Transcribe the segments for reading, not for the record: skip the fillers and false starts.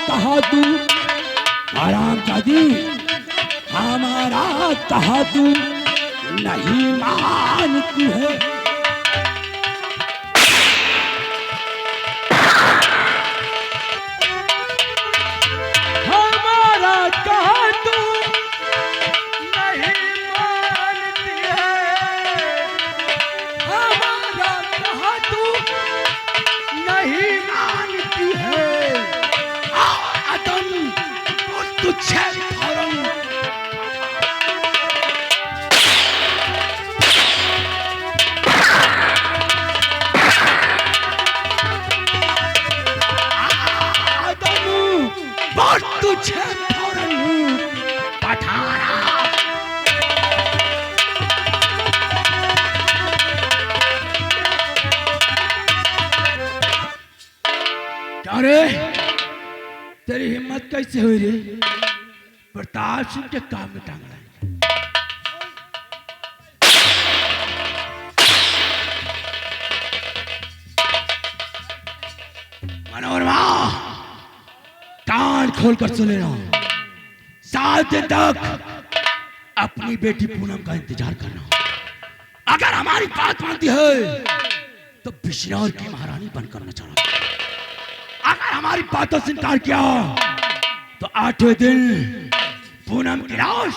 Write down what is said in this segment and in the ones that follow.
कहा तू हरामजादी, हमारा कहा तू नहीं मानती है। हमारा कहा तू नहीं मानती है, हमारा कहा तू नहीं मानती है। आदम तुझे फौरन तुझे फौरन पठाना। क्या रे, तेरी हिम्मत कैसे हुई रे प्रताप सिंह के काम में टांग रहा है? मनोरमा, कान खोलकर सुन लेना, 7 दिन तक अपनी बेटी पूनम का इंतजार करना। अगर हमारी बात मानती है तो बिजनौर की महारानी बनकर नचाना। अगर हमारी बातों से इनकार किया तो 8वें दिन पूनम की लाश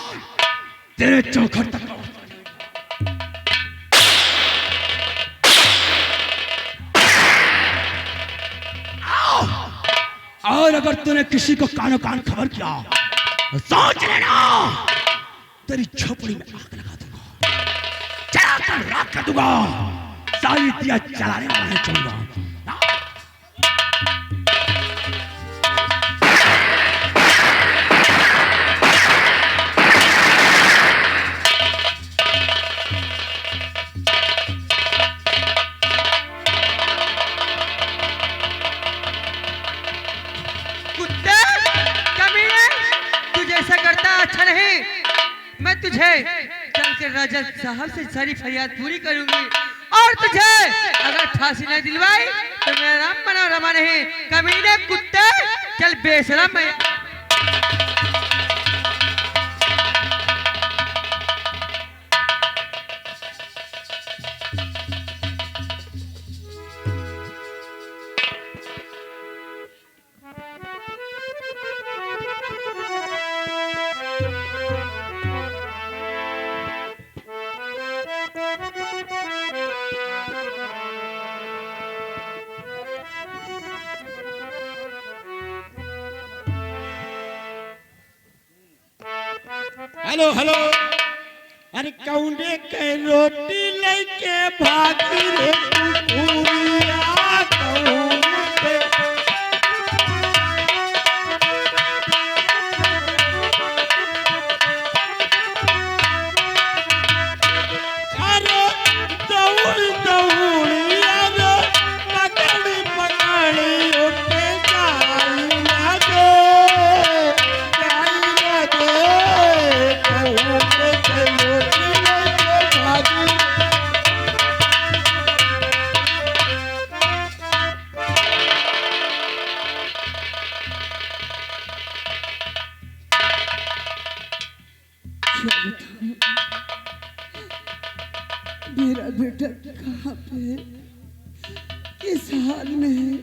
तेरे चौखट तक और अगर तूने किसी को कानो कान खबर किया तो सोच लेना तेरी झोपड़ी में आग लगा दूंगा, जलाकर राख कर दूंगा, सारी दिया जलाने वाला नहीं छोड़ूंगा। अच्छा नहीं, मैं तुझे चल के राजा साहब से सारी फरियाद पूरी करूंगी और तुझे अगर फांसी नहीं दिलवाई तो मेरा नाम मनोरमा नहीं, कमीने कुत्ते, चल बेशरम। मैं हेलो हेलो, अरे कौने के रोटी लेके भागी रे कुकुरिया, कौने के अरे दौड़ दौड़िया रे पकड़ी पकड़ी उठे जाई ना दे, जाई ना दे। मेरा बेटा कहाँ पे, किस हाल में है?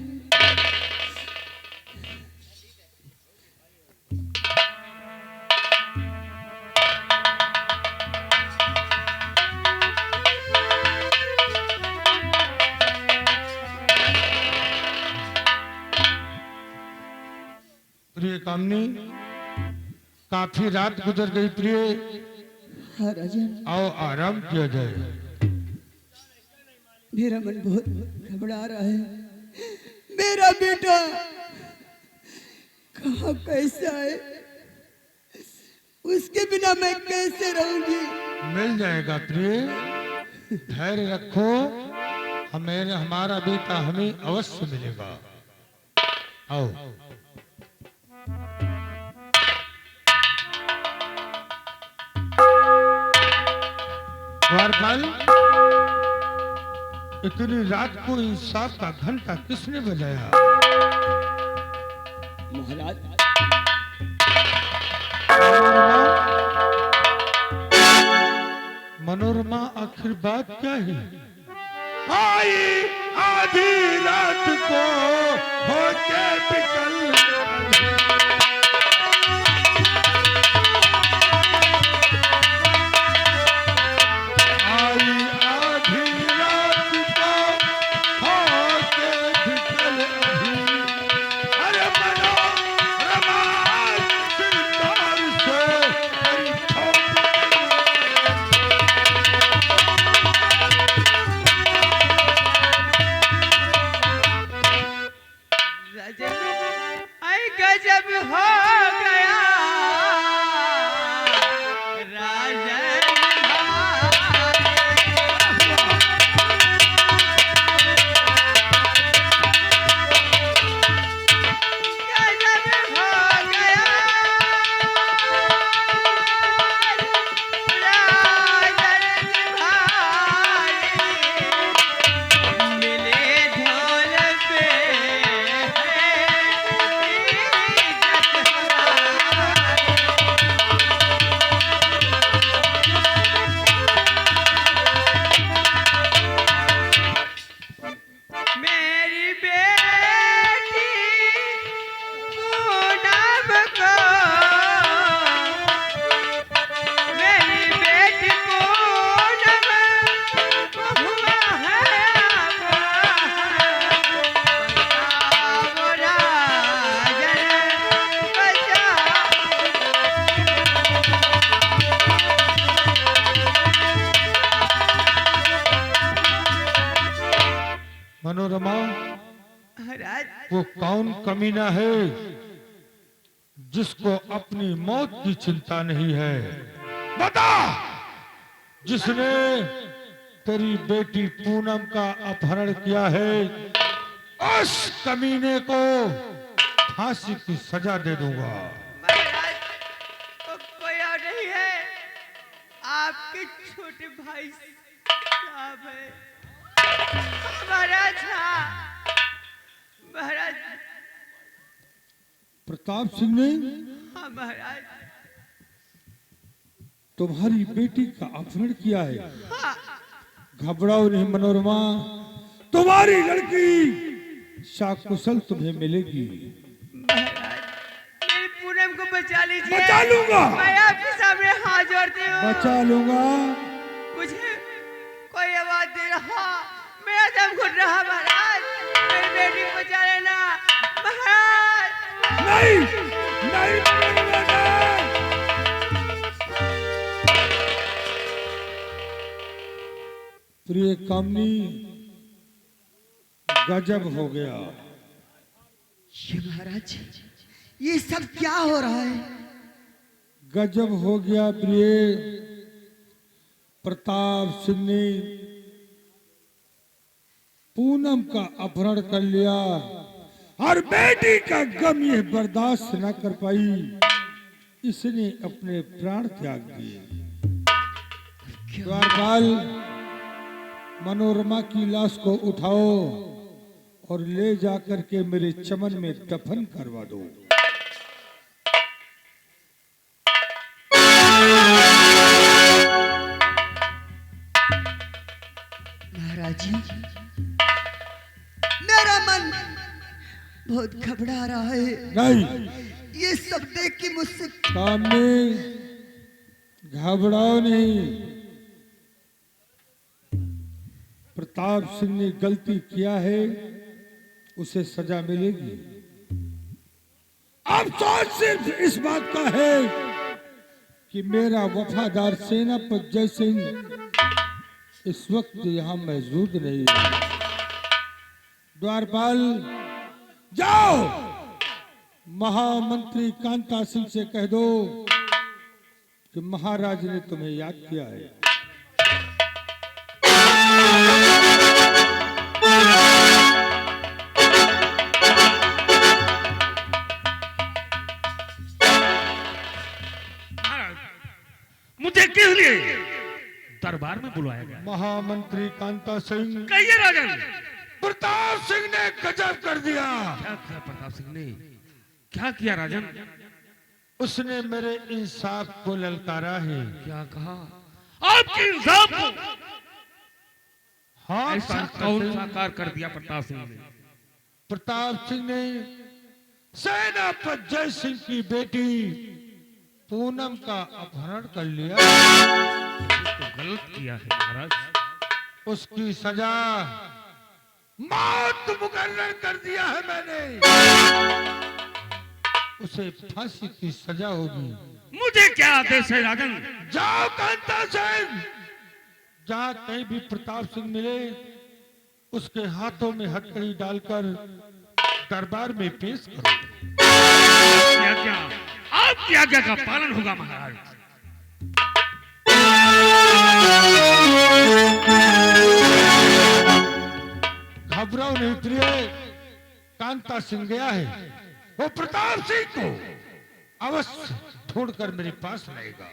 प्रिय कामनी, काफी रात गुजर गई प्रिय, हाँ राजन, आओ आराम किया जाए। मेरा मन बहुत घबरा रहा है। मेरा बेटा कहाँ कैसा है, उसके बिना मैं कैसे रहूंगी? मिल जाएगा प्रिय, धैर्य रखो, हमारा बेटा हमें अवश्य मिलेगा। आओ। द्वारपाल, इतनी रात को इंसाफ का घंटा किसने बजाया? महाराज मनोरमा, आखिर बात क्या है? आई आधी रात को होके बिकल, आई आधी रात को होके बिकल अभी। अरे मनोरमा सिरदार से हरी ठोक गजब हो गया राजन गजब हो गया राजन भाई मिले ढोल पे मेरी बेटी पूनम को मेरी बेटी पूनम को हुआ है बचाओ राजन बचाओ। मनोरमा, महाराज वो कौन कमीना है जिसको अपनी मौत की चिंता नहीं है? बता, जिसने तेरी बेटी पूनम का अपहरण किया है, उस कमीने को फांसी की सजा दे दूंगा। महाराज वो कोई और नहीं है, आपके छोटे भाई साहब है। महाराज हाँ, महाराज प्रताप सिंह ने हाँ महाराज तुम्हारी बेटी का अपहरण किया है। हाँ घबराओ नहीं मनोरमा, तुम्हारी लड़की शाकुशल तुम्हें मिलेगी। महाराज मेरी पूनम को बचा लीजिए। बचा लूंगा। मैं आपके सामने हाथ जोड़ती हूँ। बचा लूंगा। मुझे कोई आवाज दे रहा, मेरा दम घुट रहा। महाराज मेरी बेटी को बचा लेना महाराज। नहीं नहीं मनोरमा, नहीं। प्रिय कामनी, गजब हो गया। ये महाराज, ये सब क्या हो रहा है? गजब हो गया प्रिय। प्रताप सिंह ने पूनम का अपहरण कर लिया और बेटी का गम यह बर्दाश्त न कर पाई, इसने अपने प्राण त्याग दिए। द्वारपाल, मनोरमा की लाश को उठाओ और ले जाकर के मेरे चमन में दफन करवा दो। महाराज जी, मेरा मन बहुत घबरा रहा है। नहीं, ये सब देख के मुझसे सामने घबराओ नहीं। प्रताप सिंह ने गलती किया है, उसे सजा मिलेगी। अफसोस सिर्फ इस बात का है कि मेरा वफादार सेनापति जय सिंह इस वक्त यहाँ मौजूद नहीं है। द्वारपाल, जाओ महामंत्री कांता सिंह से कह दो कि महाराज ने तुम्हें याद किया है। मुझे किस लिए दरबार में बुलाया गया? महामंत्री कांता सिंह, कहिए राजन। प्रताप सिंह ने गजब कर दिया। क्या किया प्रताप सिंह ने? क्या किया राजन? उसने मेरे इंसाफ को ललकारा है। क्या कहा? आपके इंसाफ को हाँ ऐसा कांता कौन सिंह, साकार कर दिया प्रताप सिंह ने? प्रताप सिंह ने सेनापति जय सिंह की बेटी पूनम का अपहरण कर लिया। तो गलत किया है महाराज। उसकी सजा मौत मुकर्रर कर दिया है मैंने। उसे फांसी की सजा होगी। मुझे क्या आदेश है राजन? जाओ कांता सिंह, जहां कहीं भी प्रताप सिंह मिले उसके हाथों में हथकड़ी डालकर दरबार में पेश करो। क्या क्या आपकी आज्ञा का पालन होगा महाराज। घबराओ नहीं प्रिय, कांता सिंह गया है। वो प्रताप सिंह को अवश्य ढूंढकर मेरे पास लाएगा।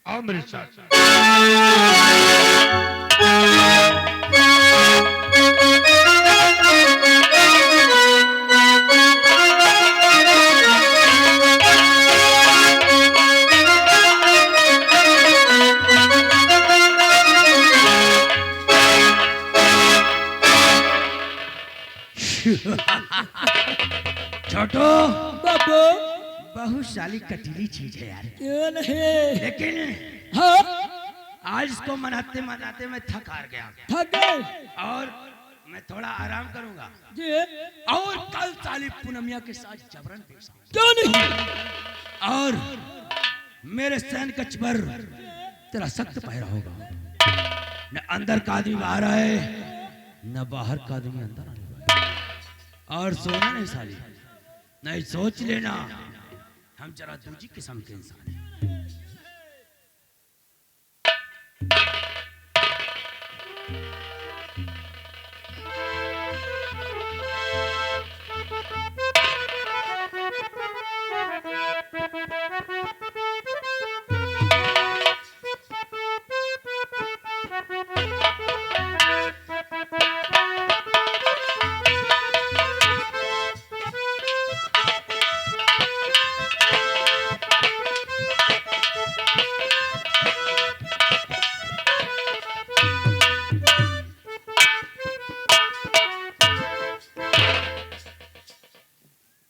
आओ मेरे साथ। छोटो बाबू बहुत साली कटीली चीज है यार, क्यों नहीं? लेकिन हाँ आज इसको मनाते मनाते मैं थक हार गया थक गए और मैं थोड़ा आराम करूंगा जी? और कल साली पूनमिया के साथ जबरन पेश आऊंगा। क्यों नहीं? और मेरे सैन कक्ष पर तेरा सख्त पहरा होगा। न अंदर का आदमी बाहर आए, न बाहर का आदमी अंदर आने पाए। और सोना नहीं साली, नहीं सोच लेना हम जरा दूजी किस्म के इंसान हैं।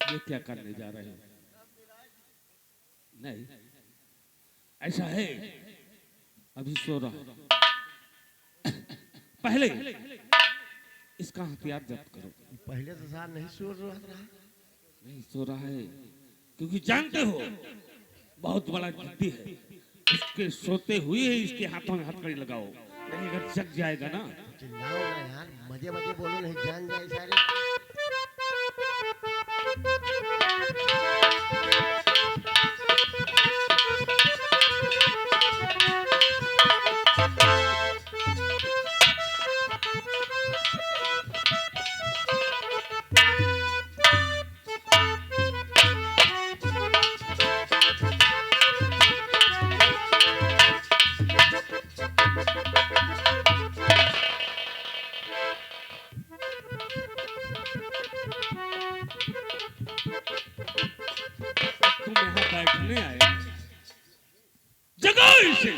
ये क्या करने जा रहे हो? नहीं ऐसा है, अभी सो रहा। पहले इसका हथियार जब्त करो। पहले तो सार नहीं सो रहा। नहीं सो रहा है क्योंकि जानते हो बहुत बड़ा जिद्दी है। इसके सोते हुए ही इसके हाथों में हथकड़ी लगाओ, नहीं अगर जग जाएगा ना। चिल्लाओ ना यार, मजे मजे बोलो, नहीं जान जाए सारे। तुम यहाँ बैठने आए, जगाओ इसे।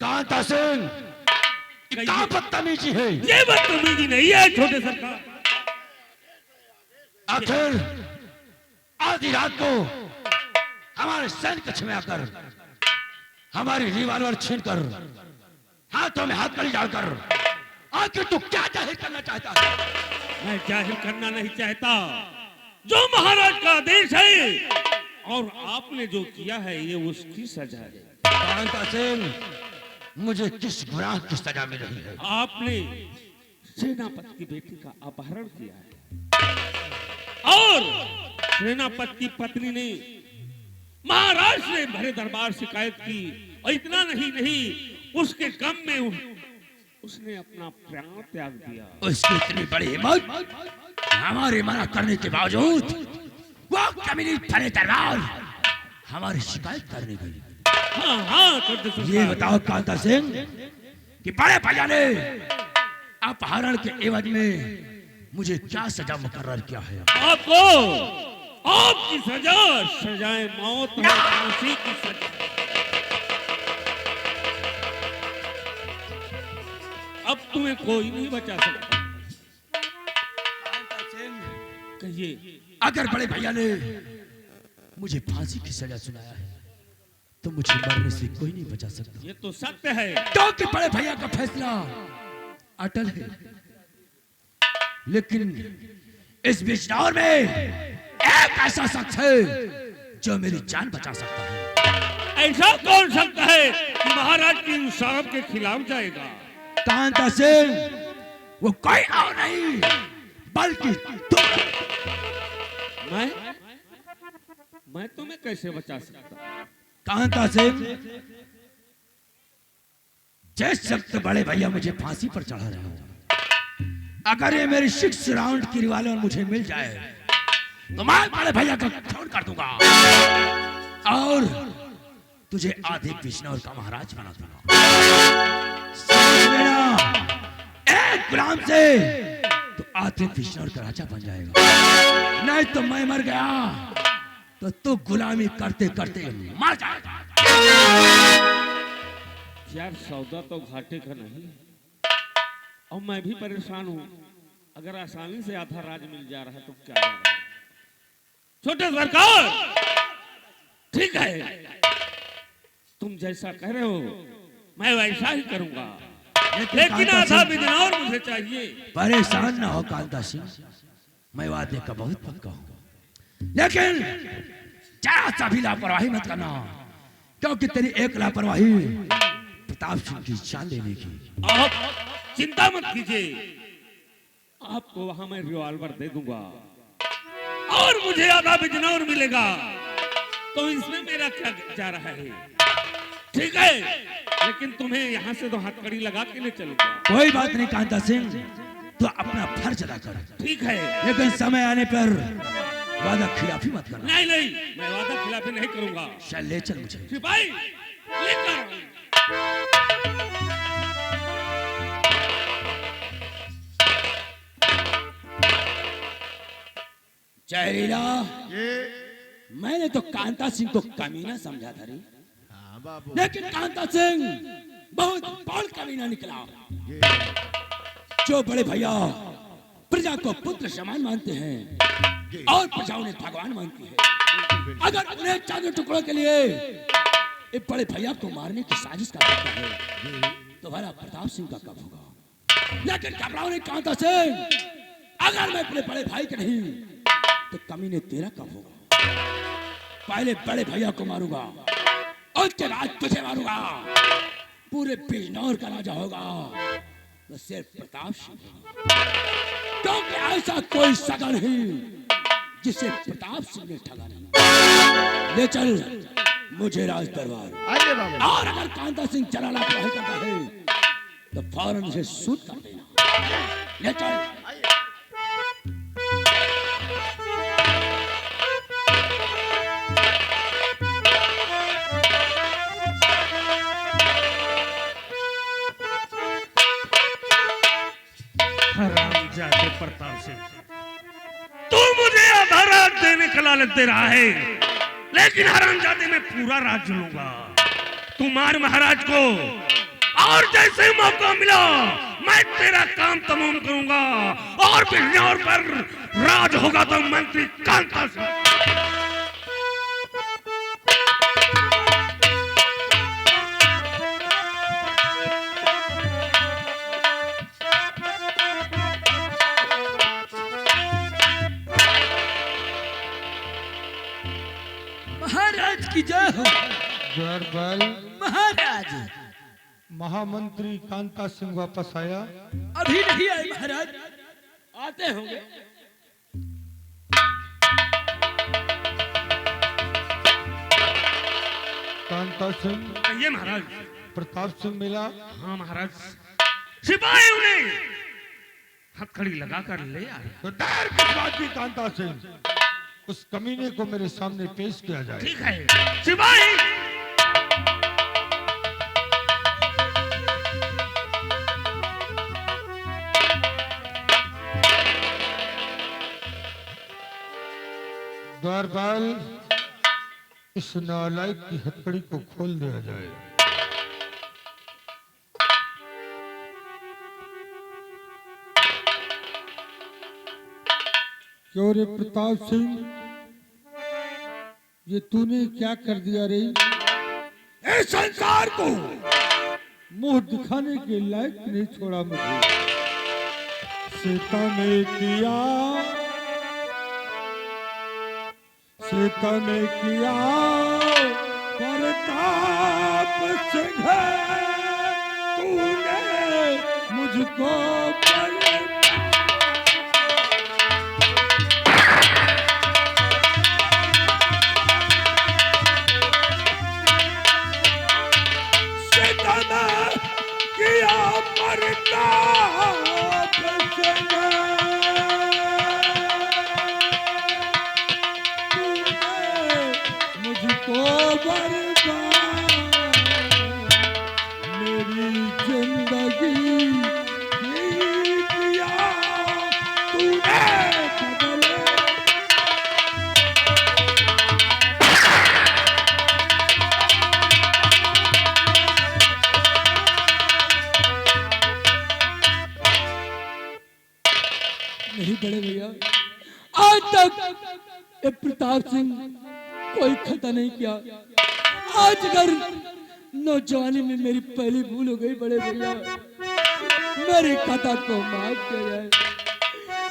कांता सिंह, क्या बदतमीजी है? ये बदतमीजी नहीं है छोटे सरकार। आखिर आधी रात को हमारे सैन कक्ष में आकर हमारी रिवॉल्वर छीनकर हाथों में हाथ कड़ी डालकर आखिर तू क्या जाहिर करना चाहता है? मैं जाहिर करना नहीं चाहता, जो महाराज का आदेश है और आपने जो किया है ये उसकी सजा है। कांता सिंह, मुझे किस गुनाह की सजा मिल रही है? आपने सेनापति की बेटी का अपहरण किया है और सेनापति की पत्नी ने महाराज से भरे दरबार शिकायत की, और इतना नहीं उसके गम में उसने अपना प्राण त्याग दिया। उसकी इतनी बड़ी हिम्मत हमारे मना करने के बावजूद वो कमीनी भरे दरबार हमारी शिकायत करने गई। हाँ हाँ छोटे ये सरकार। बताओ कांता सिंह कि बड़े भैया ने अपहरण के एवज में मुझे क्या सजा मुकर्रर किया है? आपको आपकी सजा सजाए मौत है, फांसी की सजा। अब तुम्हें कोई नहीं बचा सकता। कहिए। अगर बड़े भैया ने मुझे फांसी की सजा सुनाया है तो मुझे मरने से कोई नहीं बचा सकता, ये तो सत्य है। क्योंकि बड़े भैया का फैसला अटल है। लेकिन इस बिजनौर में एक ऐसा शख्स है जो मेरी जान बचा सकता है। ऐसा कौन सकता है कि महाराज की इंसाफ के खिलाफ जाएगा? कांता सिंह वो कोई और नहीं बल्कि तुम। मैं तुम्हें कैसे बचा सकता? कांता सिंह, जिस वक्त बड़े भैया मुझे फांसी पर चढ़ा रहे हो, अगर ये मेरी 6 राउंड की रिवाल्वर मुझे मिल जाए तो मैं बड़े भैया का खून कर दूंगा और तुझे आधे बिजनौर का महाराज बना दूंगा। समझ लेना, एक गुलाम से तो आधे बिजनौर का राजा बन जाएगा, नहीं तो मैं मर गया तो तू गुलामी करते करते मर जाएगा। यार सौदा तो घाटे का नहीं, और मैं भी परेशान हूँ। अगर आसानी से आधा राज मिल जा रहा है तो क्या जा रहा है? छोटे सरकार, ठीक है, तुम जैसा कह रहे हो मैं वैसा ही करूंगा, लेकिन आधा बिजनौर मुझे चाहिए। परेशान ना हो कांता सिंह, मैं वादे का बहुत पक्का हूँ, लेकिन जरा सा भी लापरवाही मत करना, क्योंकि तेरी एक लापरवाही प्रताप सिंह की जान ले लेगी। आप चिंता मत कीजिए, आपको वहां मैं रिवॉल्वर दे दूंगा और मुझे आधा बिजनौर मिलेगा, तो इसमें मेरा क्या जा रहा है? ठीक है, लेकिन तुम्हें यहाँ से तो हथकड़ी लगा के ले चलूंगा। कोई बात नहीं कांता सिंह, तू अपना फर्ज अदा कर, ठीक है, लेकिन समय आने पर वादा खिलाफी मत करना। नहीं नहीं, मैं वादा खिलाफी नहीं करूंगा। चल ले चल मुझे। सिपाही लेकर जहरीला, ये मैंने तो कांता सिंह को कमीना समझा था रे, हाँ बाबू, लेकिन कांता सिंह बहुत बड़ कमीना निकला। ये जो बड़े भैया प्रजा को पुत्र समान मानते हैं और प्रजा उन्हें भगवान मानती है, अगर उन्हें चारों टुकड़ों के लिए ये बड़े भैया को मारने की साजिश का करता है तो भला प्रताप सिंह का कब होगा? लेकिन घबराओ नहीं कांता सिंह, अगर मैं अपने बड़े भाई के नहीं तो कमीने तेरा कब होगा? पहले बड़े भैया को मारूंगा, उसके बाद तुझे मारूंगा, पूरे बिजनौर का राजा होगा तो सिर्फ प्रताप सिंह होगा, क्योंकि ऐसा कोई सगा नहीं जिसे प्रताप सिंह ने ठगा नहीं। ले चल मुझे राज दरबार, आइए बाबू। और अगर कांता सिंह चला लापरवाही करता है तो फौरन उसे सूट कर देना। ले चल। हरामजादे प्रताप सिंह, तू मुझे आधा राज देने का लालच दे रहा है, लेकिन हरामजादे मैं पूरा राज लूंगा। तू मार महाराज को, और जैसे मौका मिला मैं तेरा काम तमाम करूंगा, और बिजनौर पर राज होगा तो मंत्री कांता सिंह। महाराज की जय हो। जरबल महाराज महामंत्री कांता सिंह वापस आया। अभी नहीं आए महाराज, आते होंगे। कांता सिंह, ये महाराज। प्रताप सिंह मिला। हाँ महाराज, सिपाही उन्हें हथकड़ी लगाकर ले आया। तो देर किस बात की कांता सिंह, उस कमीने को मेरे सामने पेश किया जाए। ठीक है सिपाही। द्वारपाल, इस नालायक की हथकड़ी को खोल दिया जाए। क्यों रे प्रताप सिंह, ये तूने क्या कर दिया रे? इस संसार को मुंह दिखाने के लायक नहीं छोड़ा मुझे। सीता ने किया, सीता ने किया प्रताप सिंह, तूने मुझको किया प्रताप सिंह, तूने मुझको बर्बाद, मेरी जिंदगी किया तूने बदले। नहीं बड़े भैया, आज तक ये प्रताप सिंह कोई खता नहीं किया। आज अगर नौजवानी में मेरी पहली भूल हो गई बड़े भैया, मेरी खता को माफ किया जाए।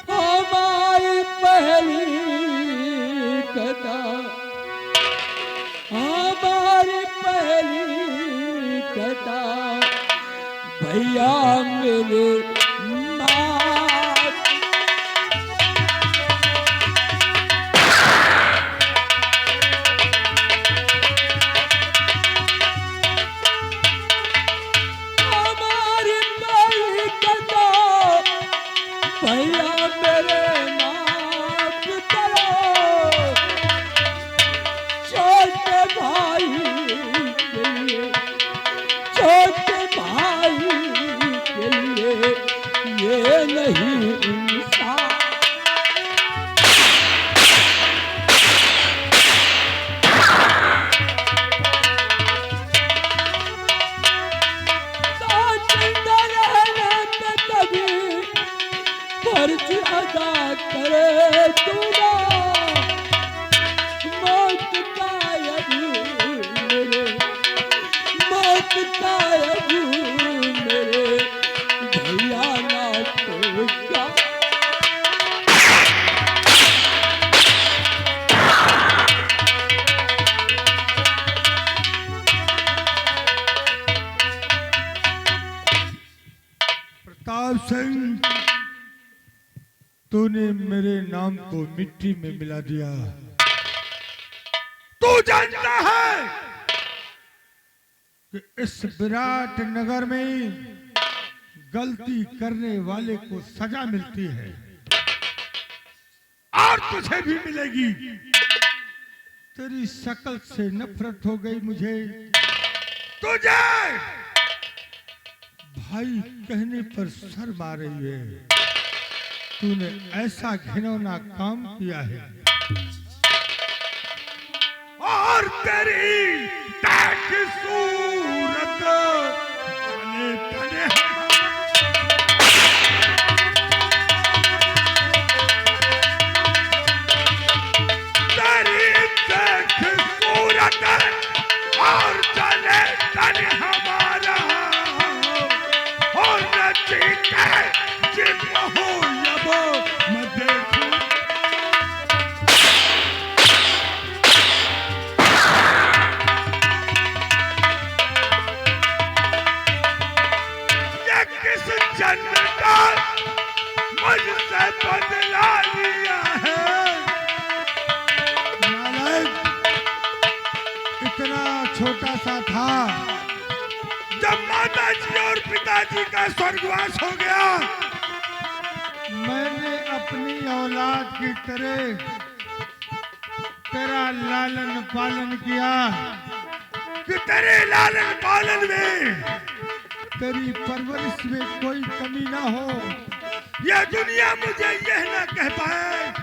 हमारी पहली खता, हमारी पहली खता भैया मेरे भैया मेरे माफ करो, छोटे भाई के लिए, छोटे भाई के लिए ये नहीं इंसान। फर्ज अदा करे तूने, मौत का मेरे, मौत का मेरे भैया ना तो क्या। प्रताप सिंह, तूने मेरे नाम को मिट्टी में मिला दिया। तू जानता है कि इस विराट नगर में गलती करने वाले को सजा मिलती है, और तुझे भी मिलेगी। तेरी शक्ल से नफरत हो गई मुझे। तुझे भाई कहने पर शर्म आ रही है। तूने ऐसा घिनौना काम किया है, और तेरी देख सूरत तने तने तेरी देख सूरत और चले तने हमारा, और न चीखे जिन हो मैं देखूं। ये किस जन्म का मुझसे बदला लिया है। नालायक, इतना छोटा सा था, जब माता जी और पिताजी का स्वर्गवास हो गया, मैंने अपनी औलाद की तरह तेरा लालन पालन किया कि तेरे लालन पालन में, तेरी परवरिश में कोई कमी ना हो। यह दुनिया मुझे यह ना कह पाए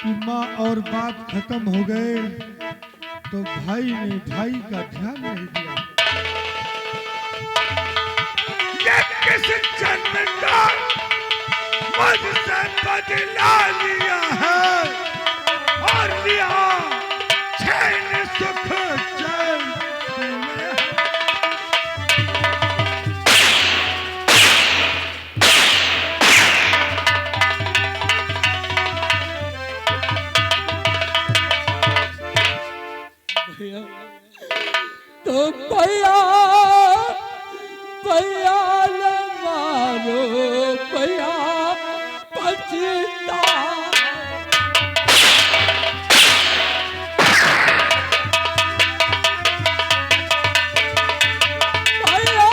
कि माँ और बाप खत्म हो गए तो भाई ने भाई का ध्यान नहीं दिया। ये किस जन्म का मुझसे बदला लिया है और लिया चैन सुख चैन तूने। भैया तो भैया भैया न मारो भैया पछता भैया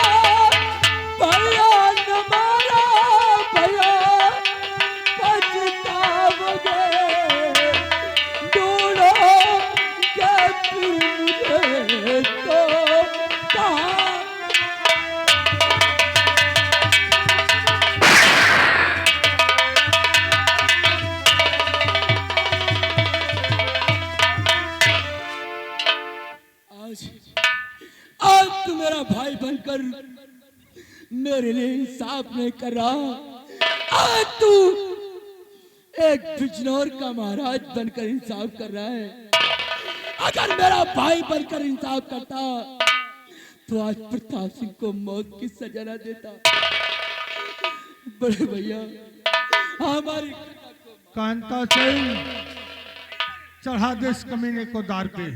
भैया न मारो भैया पछताओगे ढूंढो क्या मुझे तो कहाँ आज आज तू मेरा भाई बनकर मेरे लिए इंसाफ नहीं कर रहा। आज तू एक बिजनौर का महाराज बनकर इंसाफ कर रहा है। अगर मेरा भाई बनकर इंसाफ करता तो आज प्रताप सिंह को मौत की सजा न देता। बड़े भैया हमारी कांता सिंह, चढ़ा दे इस कमीने को दार पे।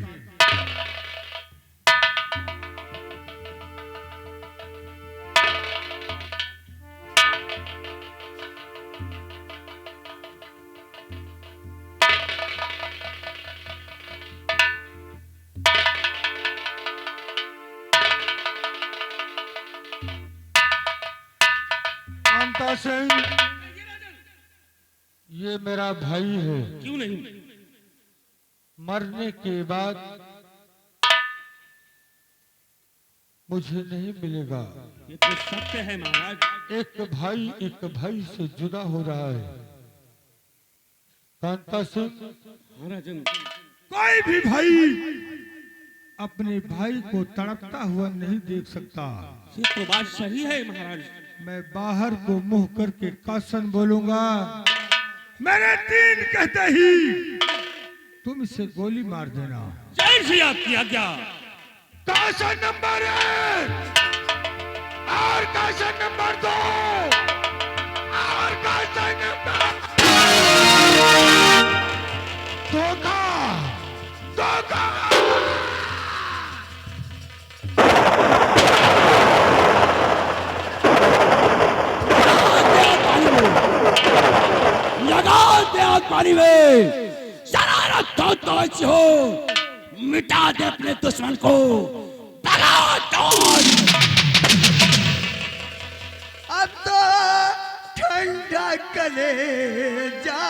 कांता सिंह, ये मेरा भाई है। क्यों नहीं? मरने के बाद मुझे नहीं मिलेगा। ये तो सत्य है महाराज। एक भाई से जुदा हो रहा है। कांता सिंह, महाराजन कोई भी भाई अपने भाई को तड़पता हुआ नहीं देख सकता। ये तो बात सही है महाराज। मैं बाहर को मुंह करके कासन बोलूंगा, मेरे तीन कहते ही तुम इसे गोली मार देना। जय श्री आप की आज्ञा। कासन नंबर 1 और कासन नंबर 2 और कासन नंबर धोखा धोखा। लगा दे आग पानी में, शरारत तो ऐसी हो, मिटा दे अपने दुश्मन को, भगा दौड़। अब तो ठंडा कलेजा